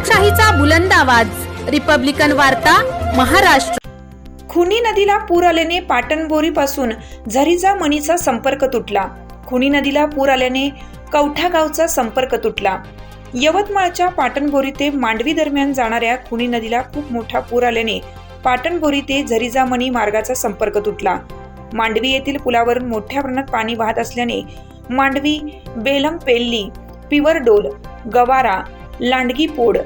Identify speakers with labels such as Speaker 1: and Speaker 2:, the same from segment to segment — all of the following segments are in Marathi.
Speaker 1: लोकशाहीचा बुलंद आवाज, रिपब्लिकन वार्ता, महाराष्ट्र।
Speaker 2: खुनी नदीला पूर आल्याने पाटणबोरीपासून झरीजा मणीचा संपर्क तुटला। खुनी नदीला पूर आल्याने कवठा गावचा संपर्क तुटला। यवतमाळच्या पाटणबोरी ते मांडवी दरम्यान जाणाऱ्या खुनी नदीला खूप मोठा पूर आल्याने पाटणबोरी ते झरीजा मणी मार्गाचा संपर्क तुटला। मांडवी येथील पुलावरून मोठ्या प्रमाणात पाणी वाहत असल्याने मांडवी, बेलमपेल्ली, पिवरडोल, गवारा, लांडगीपोड,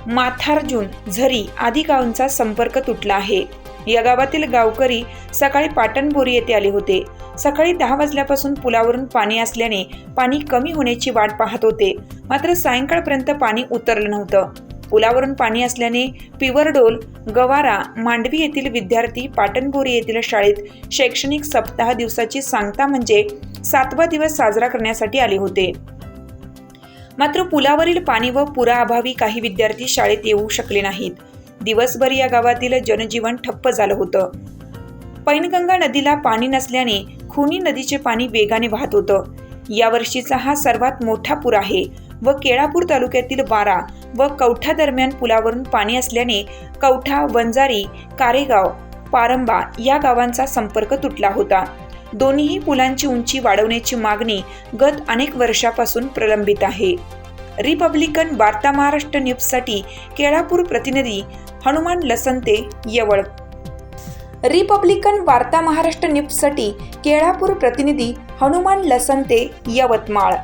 Speaker 2: माथार्जुन, झरी आदी गावांचा संपर्क तुटला आहे। या गावातील गावकरी सकाळी पाटणबोरी येथे आले होते। सकाळी 10 वाजल्यापासून पुलावरून पाणी असल्याने पाणी कमी होण्याची वाट पाहत होते, मात्र सायंकाळपर्यंत पाणी उतरलं नव्हतं। पुलावरून पाणी असल्याने पिवरडोल, गवारा, मांडवी येथील विद्यार्थी पाटणबोरी येथील शाळेत शैक्षणिक सप्ताह दिवसाची सांगता म्हणजे 7वा दिवस साजरा करण्यासाठी आले होते। मात्र पुलावरील पाणी व पुराअभावी काही विद्यार्थी शाळेत येऊ शकले नाहीत। दिवसभर या गावातील जनजीवन ठप्प झालं होतं। पैनगंगा नदीला पाणी नसल्याने खुनी नदीचे पाणी वेगाने वाहत होतं। यावर्षीचा हा सर्वात मोठा पूर आहे व केळापूर तालुक्यातील वारा व कवठा दरम्यान पुलावरून पाणी असल्याने कवठा, वंजारी, कारेगाव, पारंबा या गावांचा संपर्क तुटला होता। दोन्ही पुलांची उंची वाढवण्याची मागणी गत अनेक वर्षापासून प्रलंबित आहे। रिपब्लिकन वार्ता महाराष्ट्र न्यूजसाठी केळापूर प्रतिनिधी हनुमान लसंते, यवळ। रिपब्लिकन वार्ता महाराष्ट्र न्यूजसाठी केळापूर प्रतिनिधी हनुमान लसंते, यवतमाळ।